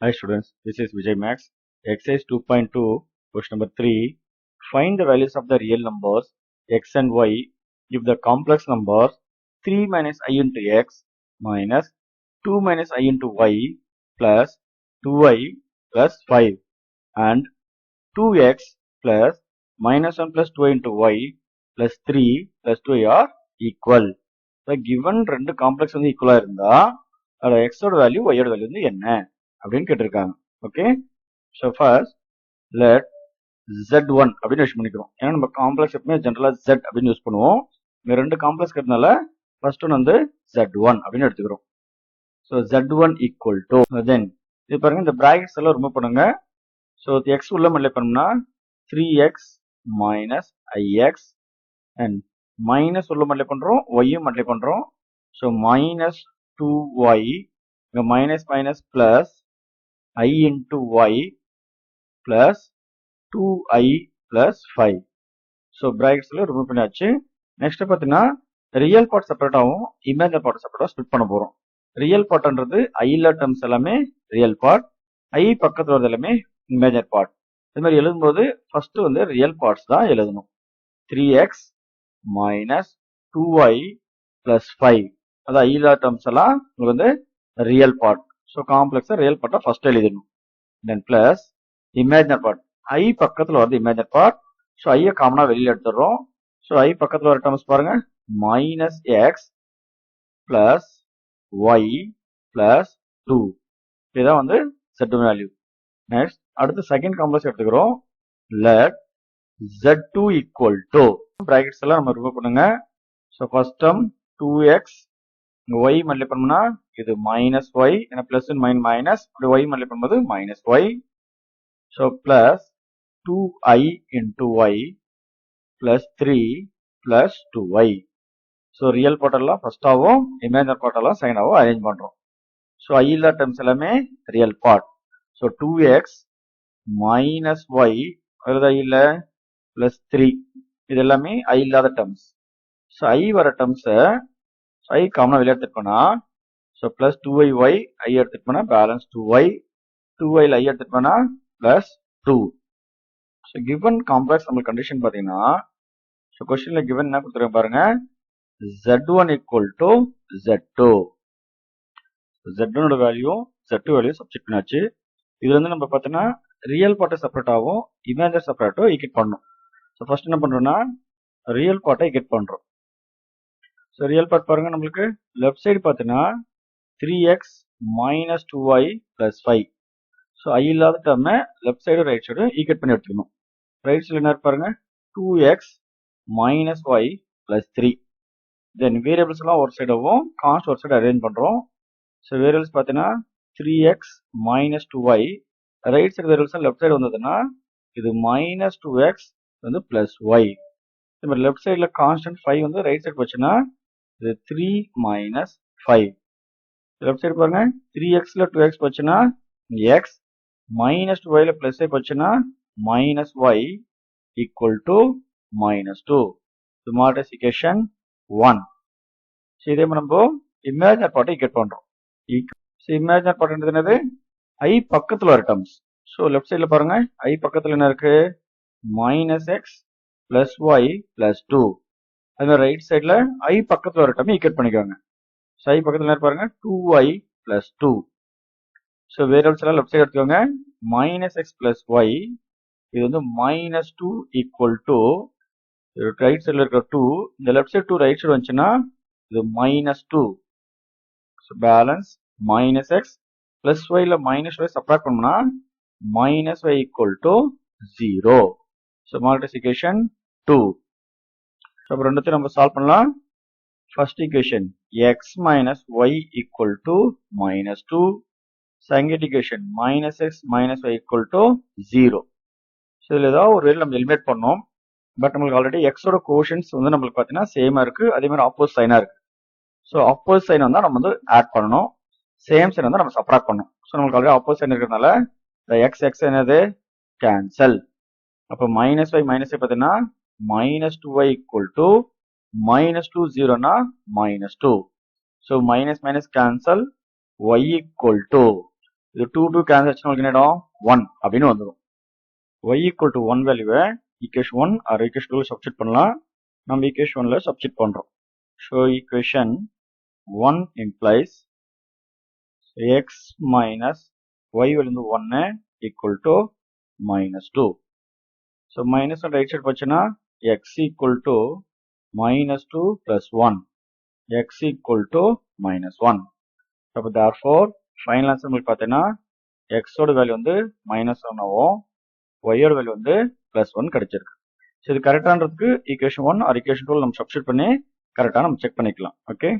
Hi students, this is Vijay Max. Exercise 2.2, question number 3. Find the values of the real numbers x and y if the complex numbers 3 minus I into x minus 2 minus I into y plus 2y plus 5 and 2x plus minus 1 plus 2y into y plus 3 plus 2y are equal. The given ரெண்டு complex வந்து ஈக்குவலா இருந்தா அதோட x ஓட value y ஓட value வந்து என்ன அப்படின்னு கேட்டிருக்காங்க. Okay, so first let z1 அப்படின்னு யூஸ் பண்ணிக்கிறோம். ஏன்னா நம்ம காம்ப்ளெக்ஸ் எப்பவுமே ஜென்ரலா z அப்படின்னு யூஸ் பண்ணுவோம். இந்த ரெண்டு காம்ப்ளெக்ஸ் இருக்கிறதுனால ஃபர்ஸ்ட் ஒன் வந்து z1 அப்படின்னு எடுத்துக்கிறோம். ஸோ z1 ஈக்குவல் டு தென் இது பாருங்க, இந்த பிராக்கெட்ஸ் எல்லாம் ரிமூவ் பண்ணுங்க. ஸோ எக்ஸ் உள்ள மல்டிப்ளை பண்ணோம்னா 3x minus ix and minus உள்ள மல்டிப்ளை பண்றோம், ஒய்யும் மல்டிப்ளை பண்றோம். ஸோ மைனஸ் 2y இங்க minus minus plus I into y plus 2i plus 5. So பிராக்கெட்ஸ்ல ரிமூவ் பண்ணியாச்சு. நெக்ஸ்ட் பார்த்தீங்கன்னா ரியல் பார்ட் செப்பரேட்டாகவும் இமேஜினரி பார்ட் செப்பரேட்டாக ஸ்பிளிட் பண்ண போறோம். ரியல் பார்ட்ன்றது ஐல டேர்ம்ஸ் எல்லாமே ரியல் பார்ட், ஐ பக்கத்தில் வரது எல்லாமே இமேஜினரி பார்ட். இது மாதிரி எழுதும்போது ஃபர்ஸ்ட் வந்து ரியல் பார்ட்ஸ் தான் எழுதணும். 3x minus 2y plus 5 அது ஐல டேர்ம்ஸ் எல்லாம் உங்களுக்கு வந்து ரியல் பார்ட். ஸோ காம்ப்ளெக்ஸா ரியல் பார்ட்டா ஃபர்ஸ்ட் எழுதணும். Then plus imaginary part, I பக்கத்தில் வருது இமேஜினரி பார்ட். ஸோ ஐயை காமனா வெளியில எடுத்துடுறோம். ஸோ ஐ பக்கத்தில் வர டேர்ம்ஸ் பாருங்க, minus x plus y plus 2. இதுதான் வந்து z வேல்யூ. நெக்ஸ்ட் அடுத்து செகண்ட் காம்ப்ளெக்ஸ் எடுத்துக்கிறோம். Let z2 equal to brackets எல்லாம் நம்ம ரிமூவ் பண்ணுங்க. So first term 2x y multiply பண்ணோம்னா இது மைனஸ் ஒய், ஏன்னா பிளஸ் மைனஸ் மைனஸ், அப்படி ஒய் மல்டிப்ளை பண்ணும்போது minus y. So plus 2i into y plus 3 plus 2y. So real part எல்லாம் ஃபர்ஸ்டாகவும் இமேஜினரி பார்ட் எல்லாம் செகண்டாகவும் அரேஞ்ச் பண்றோம். ஸோ ஐ இல்லாத டேர்ம்ஸ் எல்லாமே real part. So 2x minus y வருது ஐ இல்ல பிளஸ் 3, இது எல்லாமே ஐ இல்லாத டேர்ம்ஸ். ஸோ ஐ வர டேர்ம்ஸை ஐ காமனா வெளியே எடுத்துட்டு ஸோ பிளஸ் 2y ஐ எடுத்துட்டு போனா பேலன்ஸ் 2y, 2yல ஐ எடுத்துட்டு போனா பிளஸ் 2. ஸோ கிவன் காம்ப்ளெக்ஸ் நம்ம கண்டிஷன் பார்த்தீங்கன்னா, ஸோ கொஸ்டின்ல கிவன் என்ன கொடுத்துருங்க பாருங்க, z1 equal to z2. z1 value z2 value substitute பண்ணியாச்சு. இது வந்து நம்ம பார்த்தோன்னா ரியல் பார்ட்டை செப்பரேட்டாகவும் இமேஜினரி செப்பரேட்டும் ஈக்குவேட் பண்ணணும். ஸோ ஃபர்ஸ்ட் என்ன பண்றோம்னா ரியல் பார்ட்டை ஈக்குவேட் பண்றோம். ஸோ ரியல் பார்ட் பாருங்க, நம்மளுக்கு லெஃப்ட் சைடு பார்த்தீங்கன்னா 3x minus 2y plus 5. So I இல்லாத டேர்மை left side right side equate பண்ணி எடுத்துக்கணும். ரைட் சைடு என்ன பாருங்க, 2x மைனஸ் ஒய் பிளஸ் 3. தென் வேரியபிள்ஸ் எல்லாம் ஒரு சைடாகவும் கான்ஸ்ட் ஒரு சைடு அரேஞ்ச் பண்றோம். ஸோ வேரியபிள்ஸ் பார்த்தீங்கன்னா 3x minus 2y, right side variables left side வந்ததுன்னா இது மைனஸ் 2x வந்து பிளஸ் ஒய். இது மாதிரி லெஃப்ட் சைடுல கான்ஸ்டன்ட் 5 வந்து ரைட் சைடு போச்சுன்னா இது 3 மைனஸ் 5. லெஃப்ட் சைடு பாருங்க 3xல 2x போச்சுன்னா x மைனஸ் 2yல பிளஸ் ஐ போச்சுன்னா minus y equal to minus 2. இது மாடல் ஈக்குவேஷன் 1. ஸோ இதே மாதிரி நம்ம இமேஜினரி பார்ட்டை ஈக்குவேட் பண்றோம். ஸோ இமேஜினரி பார்ட் என்னது, ஐ பக்கத்தில் வர டேர்ம்ஸ். ஸோ லெஃப்ட் சைடில் பாருங்க ஐ பக்கத்தில் என்ன இருக்கு, minus x plus y plus 2. அது ரைட் சைடில் ஐ பக்கத்தில் வர டேர்ம் ஈக்குவேட் பண்ணிக்கோங்க. ஸோ ஐ பக்கத்தில் என்ன பாருங்க 2y பிளஸ் 2. ஸோ வேரியபிள்ஸ் எல்லாம் லெஃப்ட் சைடு எடுத்துக்கோங்க, மைனஸ் எக்ஸ் பிளஸ் ஒய், இது வந்து மைனஸ் 2 ஈக்குவல் டு ரைட் சைடில் இருக்கிற 2, இந்த லெஃப்ட் சைடு 2 ரைட் சைடு வந்துச்சுன்னா இது minus 2. So balance minus x plus ஒய்ல மைனஸ் ஒய் சப்ராக்ட் பண்ணோம்னா minus y equal to 0. So model equation 2. So அப்போ ரெண்டுத்தையும் நம்ம சால்வ் பண்ணலாம். First equation x minus y equal to minus 2. Second equation minus x minus y equal to 0. So இதில் ஏதாவது ஒரு நம்ம எலிமினேட் பண்ணோம். பட் நம்மளுக்கு ஆல்ரெடி எக்ஸோட கோஷன்ஸ் வந்து நம்மளுக்கு பார்த்தீங்கன்னா சேமா இருக்கு, அதே மாதிரி ஆப்போசிட் சைனா இருக்கு. ஸோ ஆப்போசிட் சைன் வந்தா நம்ம வந்து ஆட் பண்ணணும், சேம் சைன் வந்து நம்ம சப்ராக்ட் பண்ணணும். ஸோ நம்மளுக்கு ஆல்ரெடி ஆப்போசிட் சைன் இருக்கிறதுனால இந்த எக்ஸ் எக்ஸ் என்னது கேன்சல். அப்போ மைனஸ் ஒய் மைனஸ் ஒய் பார்த்தீங்கன்னா minus 2y equal to minus 2 0 na minus 2. So minus minus cancel, y equal to இது 2 கேன்சல் ஆச்சுன்னா உங்களுக்கு என்ன ஆயிடும் 1 அப்படின்னு வந்துடும். y ஈக்குவல் டு 1 வேல்யூவை ஈக்குவேஷன் 1 ஆர் ஈக்குவேஷன் 2 சப்ஸ்டிட் பண்ணலாம். நம்ம ஈக்குவேஷன் 1ல சப்ஸ்டிட் பண்றோம். So equation 1 implies x minus y வந்து 1 equal to -2. So minus right side போச்சுன்னா x equal to -2 plus 1. x equal to -1. அப்போ therefore ஃபைனல் ஆன்சர் உங்களுக்கு பார்த்தீங்கன்னா x ஓட வேல்யூ வந்து -1 ஆகும், y ஓட வேல்யூ வந்து +1 கிடைச்சிருக்கு. ஸோ இது கரெக்டான்றதுக்கு ஈக்குவேஷன் 1 ஆர் ஈக்குவேஷன் 2 நம்ம சப்ஸ்டிட் பண்ணி கரெக்டாக நம்ம செக் பண்ணிக்கலாம். ஓகே.